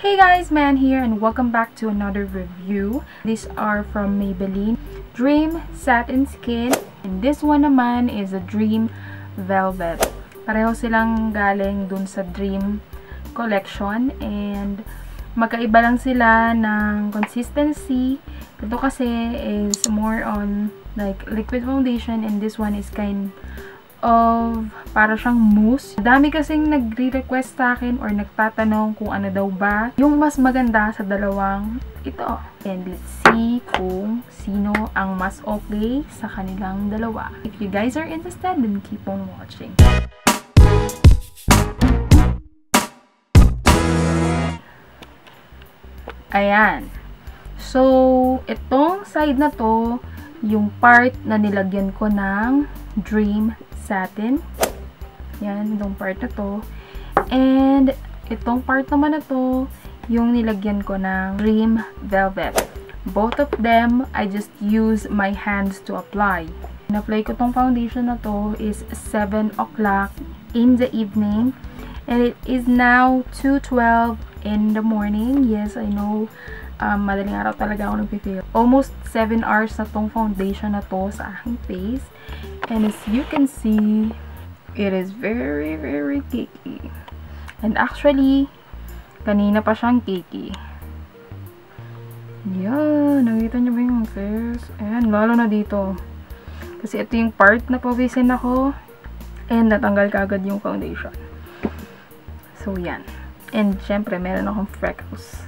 Hey guys, Man here and welcome back to another review. These are from Maybelline Dream Satin Skin and this one naman is a Dream Velvet. Pareho silang galing dun sa Dream collection and magkaiba lang sila ng consistency. Ito kasi is more on like liquid foundation and this one is kind of para siyang mousse. Dami kasing nagre-request sa akin or nagtatanong kung ano daw ba yung mas maganda sa dalawang ito. And let's see kung sino ang mas okay sa kanilang dalawa. If you guys are interested, then keep on watching. Ayan. So, itong side na to, yung part na nilagyan ko ng Dream Satin. Yan, itong part na to. And, itong part naman na to, yung nilagyan ko ng Dream Velvet. Both of them, I just use my hands to apply. Na-apply ko tong foundation na to is 7 o'clock in the evening. And it is now 2:12 in the morning. Yes, I know. Madaling araw talaga ako nag-feel. Almost 7 hours na tong foundation na to sa aking face. And as you can see, it is very, very cakey. And actually, kanina pa siyang cakey. Yan, nakita niyo ba yung face? Ayan, lalo na dito. Kasi ito yung part na pawisin ako. And natanggal kaagad yung foundation. So, yan. And, syempre, meron akong freckles.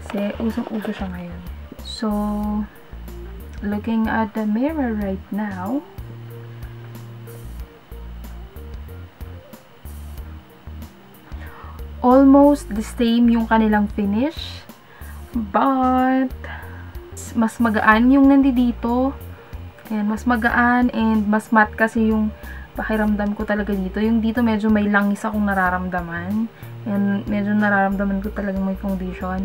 Kasi, usong-uso siya ngayon. So, looking at the mirror right now, almost the same yung kanilang finish. But, mas magaan yung nandito. Ayan, mas magaan and mas matte kasi yung pakiramdam ko talaga dito. Yung dito medyo may langis akong nararamdaman. And medyo nararamdaman ko talaga may foundation.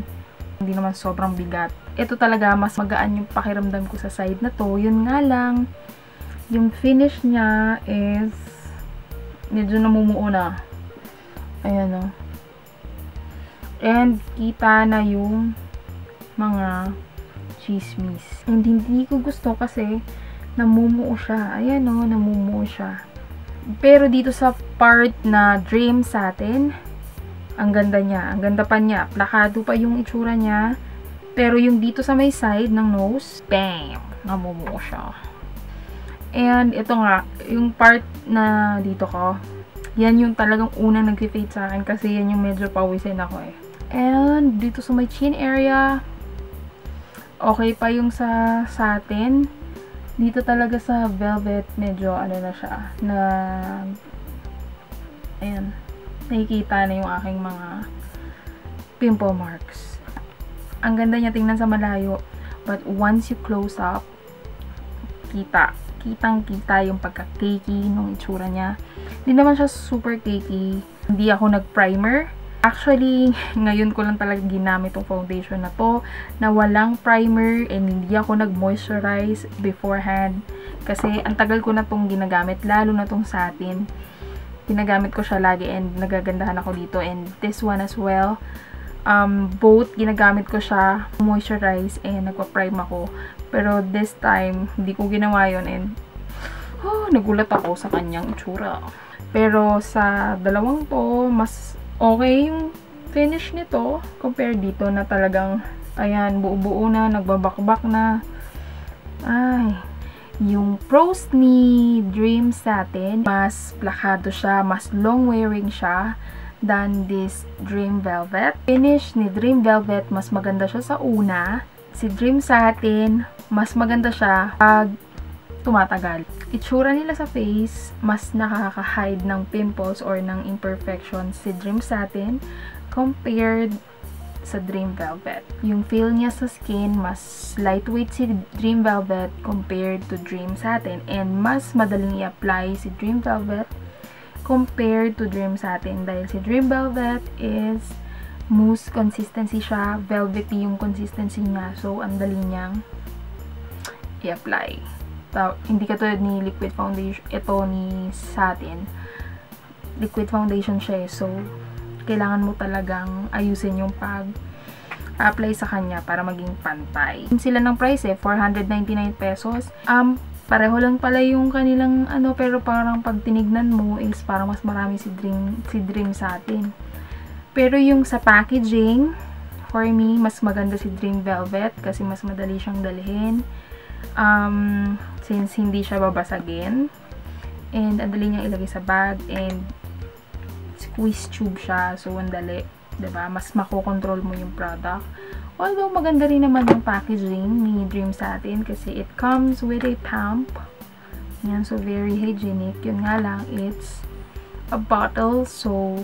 Hindi naman sobrang bigat. Ito talaga mas magaan yung pakiramdam ko sa side na to. Yun nga lang, yung finish niya is medyo namumuo na. Ayan o. And kita na yung mga chismis. And hindi ko gusto kasi namumuo siya. Ayan o, namumuo siya. Pero dito sa part na Dream Satin, ang ganda niya. Ang ganda pa niya. Plakado pa yung itsura niya. Pero yung dito sa may side ng nose, bam! Namumuo siya. And ito nga, yung part na dito ko, yan yung talagang unang nag-fade sa akin kasi yan yung medyo pawisin ako eh. And dito sa my chin area, okay pa yung sa satin. Dito talaga sa velvet, medyo ano na siya, na ayan, nakikita na yung aking mga pimple marks. Ang ganda niya tingnan sa malayo, but once you close up, kitang-kita yung pagka-cakey nung itsura niya. Hindi naman siya super cakey. Hindi ako nag-primer. Actually, ngayon ko lang talaga ginamit tong foundation na to, na walang primer and hindi ako nag-moisturize beforehand. Kasi ang tagal ko na tong ginagamit, lalo na tong satin. Ginagamit ko siya lagi and nagagandahan ako dito. And this one as well. Both ginagamit ko siya, moisturize and nagpa-prime ako. Pero this time, hindi ko ginawa yun and nagulat ako sa kanyang itsura. Pero sa dalawang to, mas okay yung finish nito compare dito na talagang, ayan, buo-buo na, nagbabakbak na. Ay, yung pros ni Dream Satin, mas plakado siya, mas long wearing siya than this Dream Velvet. Finish ni Dream Velvet, mas maganda siya sa una. Si Dream Satin, mas maganda siya pag tumatagal. Itsura nila sa face, mas nakaka-hide ng pimples or ng imperfections si Dream Satin compared sa Dream Velvet. Yung feel niya sa skin, mas lightweight si Dream Velvet compared to Dream Satin and mas madaling i-apply si Dream Velvet compared to Dream Satin dahil si Dream Velvet is mousse consistency siya, velvety yung consistency niya, so ang dali niyang i-apply. Hindi katulad ni liquid foundation, ito ni Satin liquid foundation siya, so kailangan mo talagang ayusin yung pag-apply sa kanya para maging pantay. Sila ng price 499 pesos. Pareho lang pala yung kanilang pero parang pag tinignan mo is parang mas marami si Dream sa atin. Pero yung sa packaging, for me, mas maganda si Dream Velvet kasi mas madali siyang dalhin. Since hindi siya babasagin. And ang dali niyang ilagay sa bag. And squeeze tube siya. So, ang dali. Diba? Mas makokontrol mo yung product. Although, maganda rin naman yung packaging ni Dream sa atin kasi it comes with a pump. Yan. So, very hygienic. Yun nga lang, it's a bottle. So,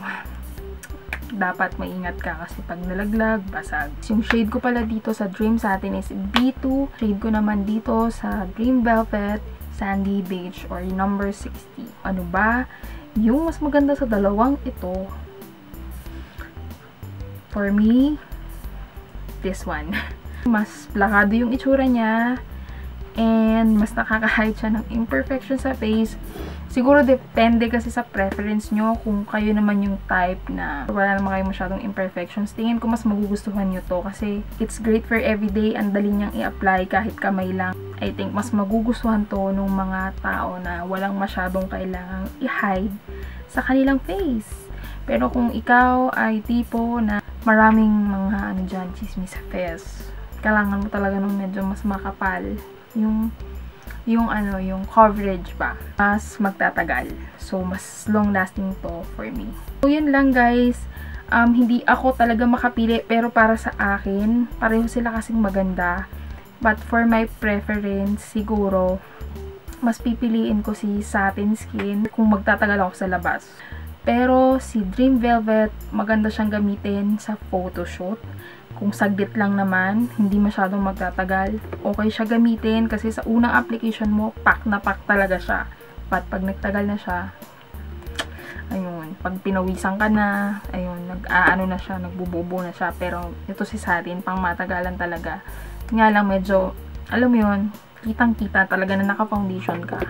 dapat maingat ka kasi pag nalaglag, basag. Yung shade ko pala dito sa Dream sa atin is B2. Shade ko naman dito sa Dream Velvet, Sandy Beige or number 60. Ano ba? Yung mas maganda sa dalawang ito, for me, this one. Mas plakado yung itsura niya and mas nakaka-hide siya ng imperfection sa face. Siguro depende kasi sa preference nyo kung kayo naman yung type na wala naman kayo masyadong imperfections. Tingin ko mas magugustuhan nyo to kasi it's great for everyday. Ang dali niyang i-apply kahit kamay lang. I think mas magugustuhan to nung mga tao na walang masyadong kailangang i-hide sa kanilang face. Pero kung ikaw ay tipo na maraming mga chismis sa face, kailangan mo talaga nung medyo mas makapal yung coverage ba, mas magtatagal. So, mas long-lasting to for me. So, yun lang guys. Hindi ako talaga makapili, pero para sa akin, pareho sila kasing maganda. But for my preference, siguro, mas pipiliin ko si Satin Skin kung magtatagal ako sa labas. Pero, si Dream Velvet, maganda siyang gamitin sa photoshoot. Kung saglit lang naman, hindi masyadong magtatagal, okay siya gamitin kasi sa unang application mo, pack na pack talaga siya. But pag nagtagal na siya, ayun, pag pinawisan ka na, ayun, nag-aano na siya, nagbubobo na siya. Pero ito si Satin, pang matagalan talaga. Nga lang medyo, alam mo yun, kitang-kita talaga na naka-foundation ka.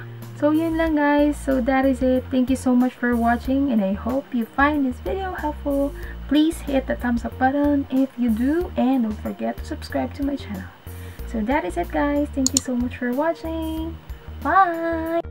So, yun lang guys. So, that is it. Thank you so much for watching and I hope you find this video helpful. Please hit the thumbs up button if you do and don't forget to subscribe to my channel. So, that is it guys. Thank you so much for watching. Bye!